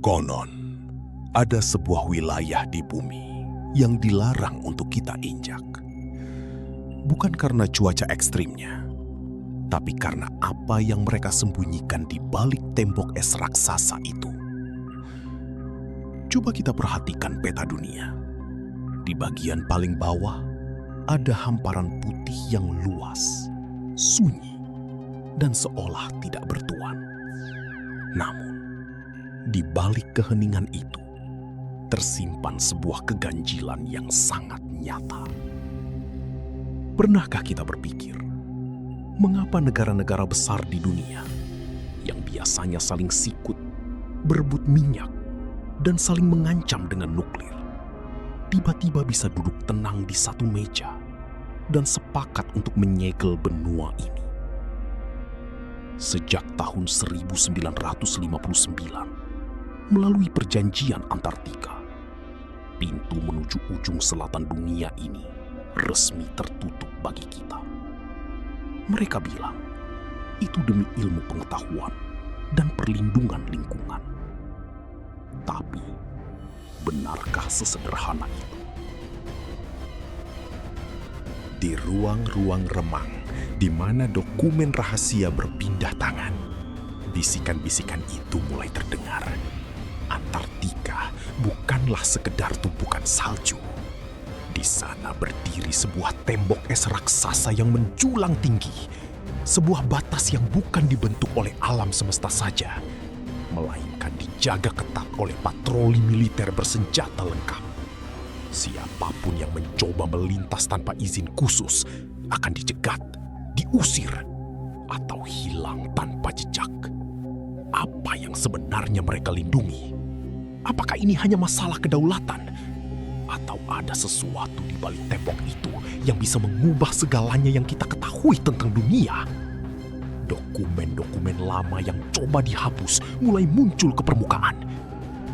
Konon, ada sebuah wilayah di bumi yang dilarang untuk kita injak. Bukan karena cuaca ekstrimnya, tapi karena apa yang mereka sembunyikan di balik tembok es raksasa itu. Coba kita perhatikan peta dunia. Di bagian paling bawah, ada hamparan putih yang luas, sunyi, dan seolah tidak bertuan. Namun, di balik keheningan itu, tersimpan sebuah keganjilan yang sangat nyata. Pernahkah kita berpikir, mengapa negara-negara besar di dunia yang biasanya saling sikut, berebut minyak, dan saling mengancam dengan nuklir, tiba-tiba bisa duduk tenang di satu meja dan sepakat untuk menyegel benua ini? Sejak tahun 1959, melalui perjanjian Antartika, pintu menuju ujung selatan dunia ini resmi tertutup bagi kita. Mereka bilang, itu demi ilmu pengetahuan dan perlindungan lingkungan. Tapi, benarkah sesederhana itu? Di ruang-ruang remang, di mana dokumen rahasia berpindah tangan, bisikan-bisikan itu mulai terdengar. Antartika bukanlah sekedar tumpukan salju. Di sana berdiri sebuah tembok es raksasa yang menjulang tinggi. Sebuah batas yang bukan dibentuk oleh alam semesta saja, melainkan dijaga ketat oleh patroli militer bersenjata lengkap. Siapapun yang mencoba melintas tanpa izin khusus akan dicegat, diusir, atau hilang tanpa jejak. Apa yang sebenarnya mereka lindungi? Apakah ini hanya masalah kedaulatan? Atau ada sesuatu di balik tembok itu yang bisa mengubah segalanya yang kita ketahui tentang dunia? Dokumen-dokumen lama yang coba dihapus mulai muncul ke permukaan,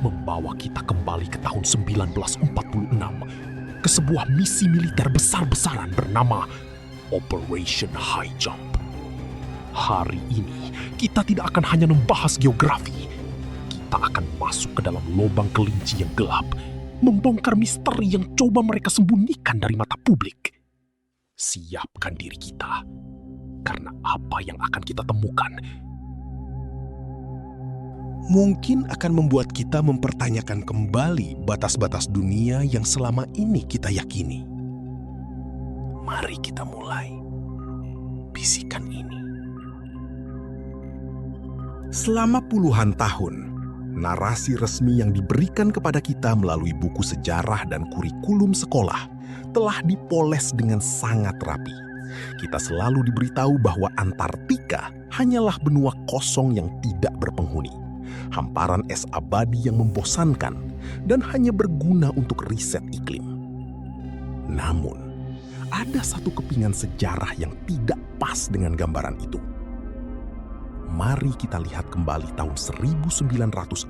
membawa kita kembali ke tahun 1946, ke sebuah misi militer besar-besaran bernama Operation High Jump. Hari ini, kita tidak akan hanya membahas geografi. Kita akan masuk ke dalam lubang kelinci yang gelap, membongkar misteri yang coba mereka sembunyikan dari mata publik. Siapkan diri kita, karena apa yang akan kita temukan mungkin akan membuat kita mempertanyakan kembali batas-batas dunia yang selama ini kita yakini. Mari kita mulai bisikan ini. Selama puluhan tahun, narasi resmi yang diberikan kepada kita melalui buku sejarah dan kurikulum sekolah telah dipoles dengan sangat rapi. Kita selalu diberitahu bahwa Antartika hanyalah benua kosong yang tidak berpenghuni, hamparan es abadi yang membosankan dan hanya berguna untuk riset iklim. Namun, ada satu kepingan sejarah yang tidak pas dengan gambaran itu. Mari kita lihat kembali tahun 1946,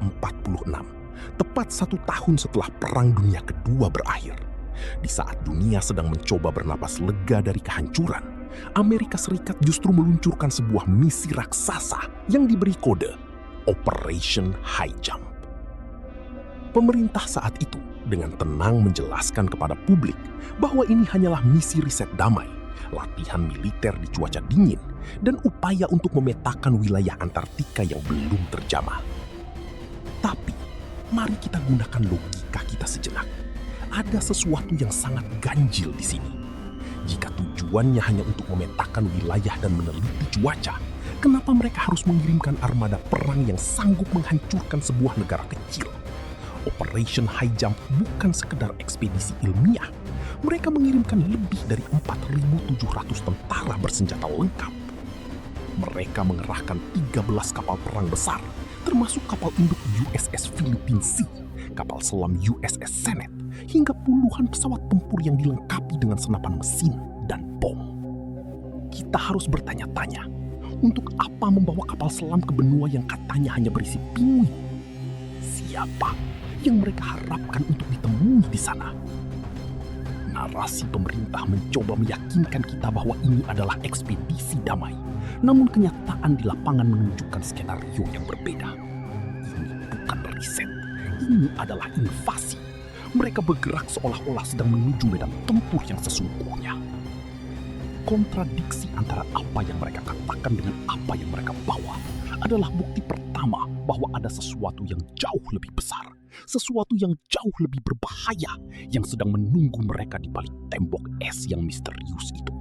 tepat 1 tahun setelah Perang Dunia Kedua berakhir. Di saat dunia sedang mencoba bernapas lega dari kehancuran, Amerika Serikat justru meluncurkan sebuah misi raksasa yang diberi kode Operation High Jump. Pemerintah saat itu dengan tenang menjelaskan kepada publik bahwa ini hanyalah misi riset damai, latihan militer di cuaca dingin, dan upaya untuk memetakan wilayah Antartika yang belum terjamah. Tapi, mari kita gunakan logika kita sejenak. Ada sesuatu yang sangat ganjil di sini. Jika tujuannya hanya untuk memetakan wilayah dan meneliti cuaca, kenapa mereka harus mengirimkan armada perang yang sanggup menghancurkan sebuah negara kecil? Operation High Jump bukan sekedar ekspedisi ilmiah. Mereka mengirimkan lebih dari 4.700 tentara bersenjata lengkap. Mereka mengerahkan 13 kapal perang besar, termasuk kapal induk USS Philippine Sea, kapal selam USS Senet, hingga puluhan pesawat tempur yang dilengkapi dengan senapan mesin dan bom. Kita harus bertanya-tanya, untuk apa membawa kapal selam ke benua yang katanya hanya berisi penguin? Siapa yang mereka harapkan untuk ditemui di sana? Narasi pemerintah mencoba meyakinkan kita bahwa ini adalah ekspedisi damai. Namun kenyataan di lapangan menunjukkan skenario yang berbeda. Ini bukan riset. ini adalah invasi. Mereka bergerak seolah-olah sedang menuju medan tempur yang sesungguhnya. Kontradiksi antara apa yang mereka katakan dengan apa yang mereka bawa adalah bukti pertama bahwa ada sesuatu yang jauh lebih besar, sesuatu yang jauh lebih berbahaya yang sedang menunggu mereka di balik tembok es yang misterius itu.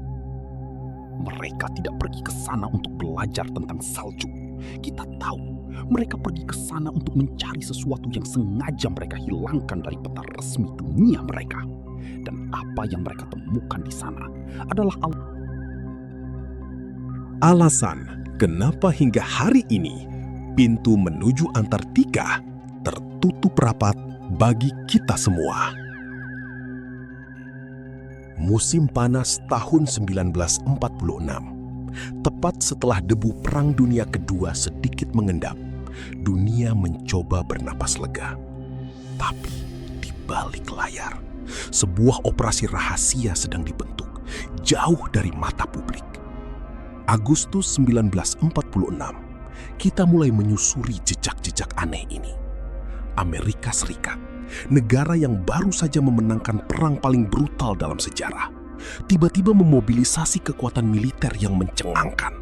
Mereka tidak pergi ke sana untuk belajar tentang salju. Kita tahu mereka pergi ke sana untuk mencari sesuatu yang sengaja mereka hilangkan dari peta resmi dunia mereka. Dan apa yang mereka temukan di sana adalah alasan kenapa hingga hari ini pintu menuju Antartika tertutup rapat bagi kita semua. Musim panas tahun 1946. Tepat setelah debu Perang Dunia Kedua sedikit mengendap, dunia mencoba bernapas lega. Tapi di balik layar, sebuah operasi rahasia sedang dibentuk, jauh dari mata publik. Agustus 1946, kita mulai menyusuri jejak-jejak aneh ini. Amerika Serikat, negara yang baru saja memenangkan perang paling brutal dalam sejarah, tiba-tiba memobilisasi kekuatan militer yang mencengangkan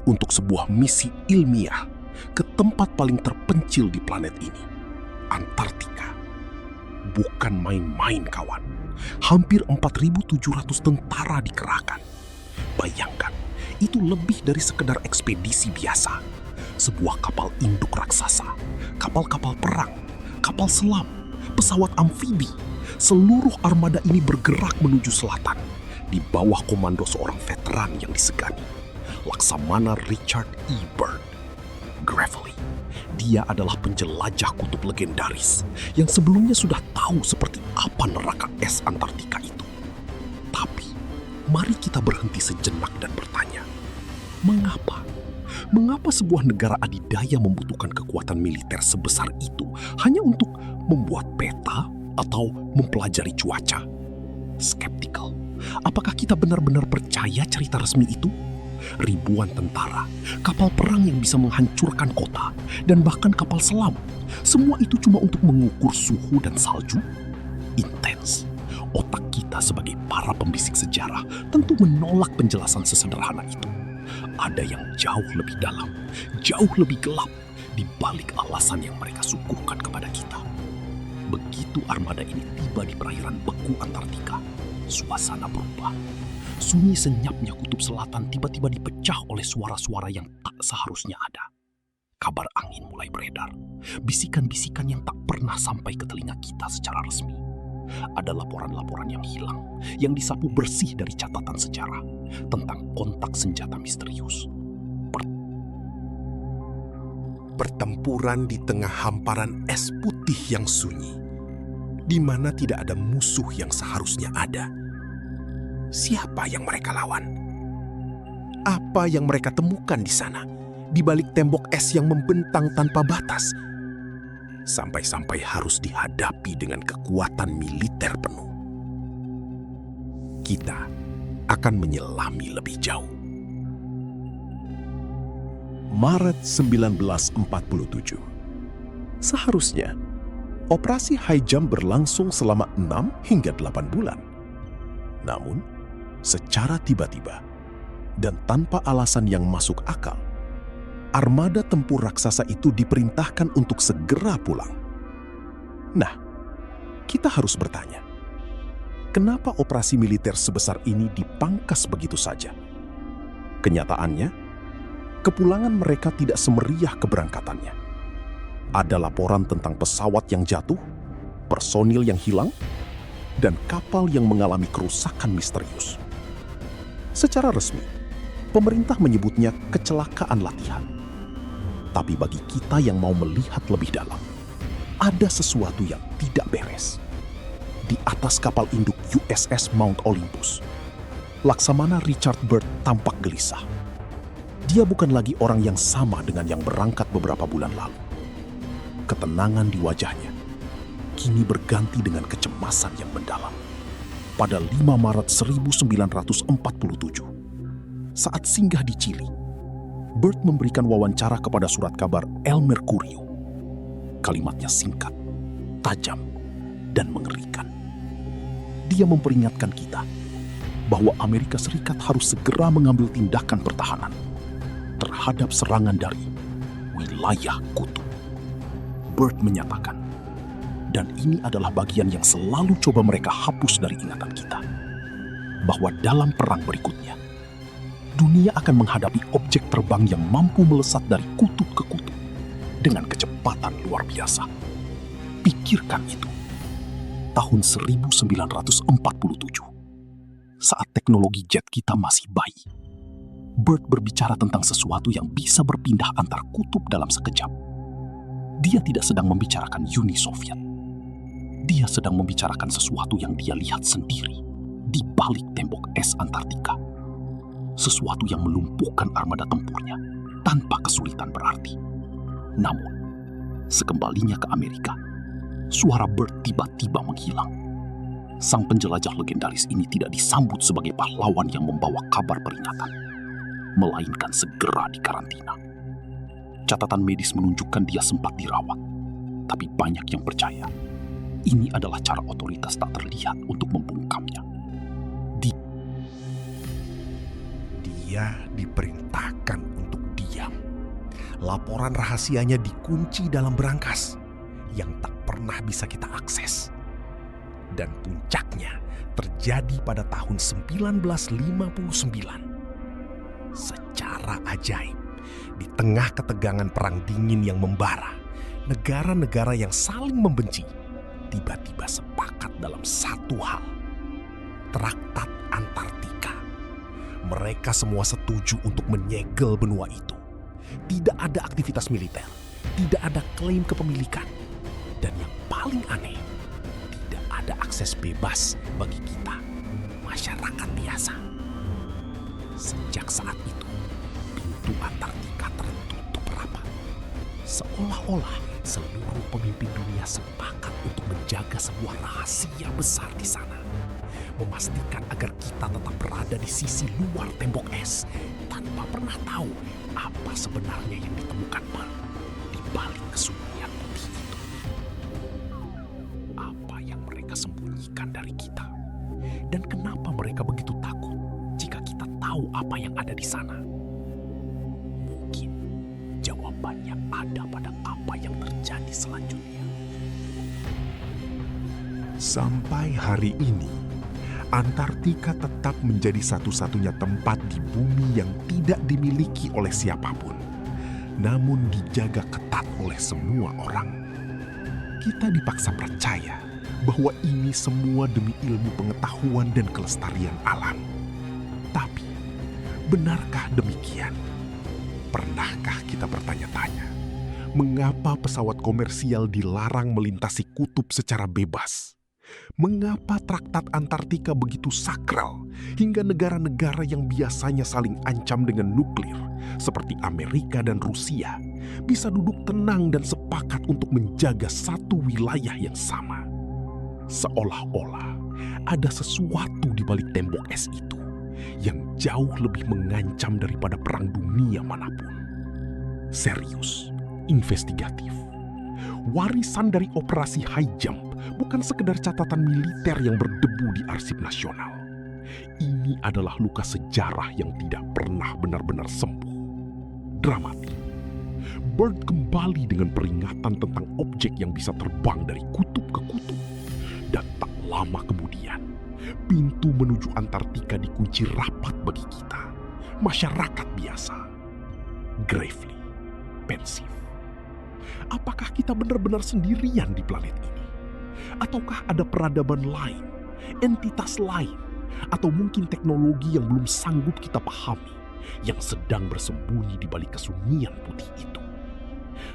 untuk sebuah misi ilmiah ke tempat paling terpencil di planet ini, Antartika. Bukan main-main, kawan. Hampir 4.700 tentara dikerahkan. Bayangkan, itu lebih dari sekedar ekspedisi biasa. Sebuah kapal induk raksasa, kapal-kapal perang, kapal selam, pesawat amfibi, seluruh armada ini bergerak menuju selatan di bawah komando seorang veteran yang disegani, Laksamana Richard E. Byrd. Gravely, dia adalah penjelajah kutub legendaris yang sebelumnya sudah tahu seperti apa neraka es Antartika itu. Tapi, mari kita berhenti sejenak dan bertanya, mengapa? Mengapa sebuah negara adidaya membutuhkan kekuatan militer sebesar itu hanya untuk membuat peta atau mempelajari cuaca? Skeptical. Apakah kita benar-benar percaya cerita resmi itu? Ribuan tentara, kapal perang yang bisa menghancurkan kota, dan bahkan kapal selam. Semua itu cuma untuk mengukur suhu dan salju? Intens. Otak kita sebagai para pembisik sejarah tentu menolak penjelasan sesederhana itu. Ada yang jauh lebih dalam, jauh lebih gelap di balik alasan yang mereka suguhkan kepada kita. Begitu armada ini tiba di perairan beku Antartika, suasana berubah. Sunyi senyapnya kutub selatan tiba-tiba dipecah oleh suara-suara yang tak seharusnya ada. Kabar angin mulai beredar, bisikan-bisikan yang tak pernah sampai ke telinga kita secara resmi. Ada laporan-laporan yang hilang, yang disapu bersih dari catatan sejarah tentang kontak senjata misterius. Pertempuran di tengah hamparan es putih yang sunyi, di mana tidak ada musuh yang seharusnya ada. Siapa yang mereka lawan? Apa yang mereka temukan di sana, di balik tembok es yang membentang tanpa batas? Sampai-sampai harus dihadapi dengan kekuatan militer penuh. Kita akan menyelami lebih jauh. Maret 1947. Seharusnya, operasi High Jump berlangsung selama 6 hingga 8 bulan. Namun, secara tiba-tiba dan tanpa alasan yang masuk akal, armada tempur raksasa itu diperintahkan untuk segera pulang. Nah, kita harus bertanya, kenapa operasi militer sebesar ini dipangkas begitu saja? Kenyataannya, kepulangan mereka tidak semeriah keberangkatannya. Ada laporan tentang pesawat yang jatuh, personil yang hilang, dan kapal yang mengalami kerusakan misterius. Secara resmi, pemerintah menyebutnya kecelakaan latihan. Tapi bagi kita yang mau melihat lebih dalam, ada sesuatu yang tidak beres. Di atas kapal induk USS Mount Olympus, Laksamana Richard Byrd tampak gelisah. Dia bukan lagi orang yang sama dengan yang berangkat beberapa bulan lalu. Ketenangan di wajahnya kini berganti dengan kecemasan yang mendalam. Pada 5 Maret 1947, saat singgah di Chili, Byrd memberikan wawancara kepada surat kabar El Mercurio. Kalimatnya singkat, tajam dan mengerikan. Dia memperingatkan kita bahwa Amerika Serikat harus segera mengambil tindakan pertahanan terhadap serangan dari wilayah kutub. Byrd menyatakan, dan ini adalah bagian yang selalu coba mereka hapus dari ingatan kita, bahwa dalam perang berikutnya, dunia akan menghadapi objek terbang yang mampu melesat dari kutub ke kutub dengan kecepatan luar biasa. Pikirkan itu. Tahun 1947, saat teknologi jet kita masih bayi, Byrd berbicara tentang sesuatu yang bisa berpindah antar kutub dalam sekejap. Dia tidak sedang membicarakan Uni Soviet. Dia sedang membicarakan sesuatu yang dia lihat sendiri di balik tembok es Antartika. Sesuatu yang melumpuhkan armada tempurnya tanpa kesulitan berarti. Namun, sekembalinya ke Amerika, suara Byrd tiba-tiba menghilang. Sang penjelajah legendaris ini tidak disambut sebagai pahlawan yang membawa kabar peringatan, melainkan segera dikarantina. Catatan medis menunjukkan dia sempat dirawat, tapi banyak yang percaya ini adalah cara otoritas tak terlihat untuk membungkamnya. Dia diperintahkan untuk diam. Laporan rahasianya dikunci dalam berangkas yang tak pernah bisa kita akses. Dan puncaknya terjadi pada tahun 1959. Secara ajaib, di tengah ketegangan perang dingin yang membara, negara-negara yang saling membenci tiba-tiba sepakat dalam satu hal: Traktat Antartika. Mereka semua setuju untuk menyegel benua itu. Tidak ada aktivitas militer, tidak ada klaim kepemilikan, dan yang paling aneh, tidak ada akses bebas bagi kita, masyarakat biasa. Sejak saat itu, pintu Antartika tertutup rapat. Seolah-olah seluruh pemimpin dunia sepakat untuk menjaga sebuah rahasia besar di sana. Memastikan agar kita tetap berada di sisi luar tembok es tanpa pernah tahu apa sebenarnya yang ditemukan Byrd di balik kesunyian putih itu. Apa yang mereka sembunyikan dari kita, dan kenapa mereka begitu takut jika kita tahu apa yang ada di sana? Mungkin jawabannya ada pada apa yang terjadi selanjutnya. Sampai hari ini, Antartika tetap menjadi satu-satunya tempat di bumi yang tidak dimiliki oleh siapapun, namun dijaga ketat oleh semua orang. Kita dipaksa percaya bahwa ini semua demi ilmu pengetahuan dan kelestarian alam. Tapi, benarkah demikian? Pernahkah kita bertanya-tanya, mengapa pesawat komersial dilarang melintasi kutub secara bebas? Mengapa Traktat Antartika begitu sakral hingga negara-negara yang biasanya saling ancam dengan nuklir seperti Amerika dan Rusia bisa duduk tenang dan sepakat untuk menjaga satu wilayah yang sama? Seolah-olah ada sesuatu di balik tembok es itu yang jauh lebih mengancam daripada perang dunia manapun. Serius, investigatif. Warisan dari operasi high jump bukan sekedar catatan militer yang berdebu di arsip nasional. Ini adalah luka sejarah yang tidak pernah benar-benar sembuh. Dramatik. Byrd kembali dengan peringatan tentang objek yang bisa terbang dari kutub ke kutub. Dan tak lama kemudian, pintu menuju Antartika dikunci rapat bagi kita, masyarakat biasa. Gravely, pensif. Apakah kita benar-benar sendirian di planet ini? Ataukah ada peradaban lain, entitas lain, atau mungkin teknologi yang belum sanggup kita pahami, yang sedang bersembunyi di balik kesunyian putih itu?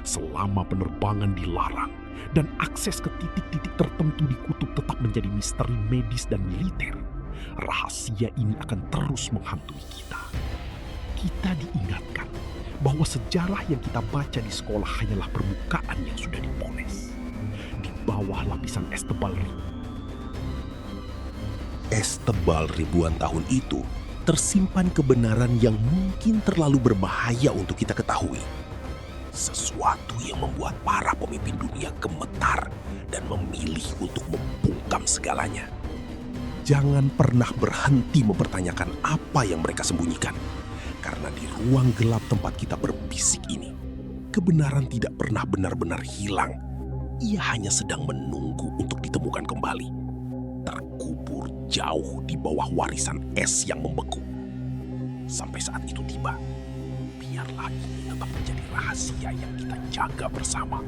Selama penerbangan dilarang dan akses ke titik-titik tertentu di kutub tetap menjadi misteri medis dan militer, rahasia ini akan terus menghantui kita. Kita diingatkan bahwa sejarah yang kita baca di sekolah hanyalah permukaan yang sudah dipoles. Di bawah lapisan es tebal ribuan tahun itu tersimpan kebenaran yang mungkin terlalu berbahaya untuk kita ketahui. Sesuatu yang membuat para pemimpin dunia gemetar dan memilih untuk membungkam segalanya. Jangan pernah berhenti mempertanyakan apa yang mereka sembunyikan. Karena di ruang gelap tempat kita berbisik ini, kebenaran tidak pernah benar-benar hilang. Ia hanya sedang menunggu untuk ditemukan kembali. Terkubur jauh di bawah warisan es yang membeku. Sampai saat itu tiba, biarlah ini tetap menjadi rahasia yang kita jaga bersama.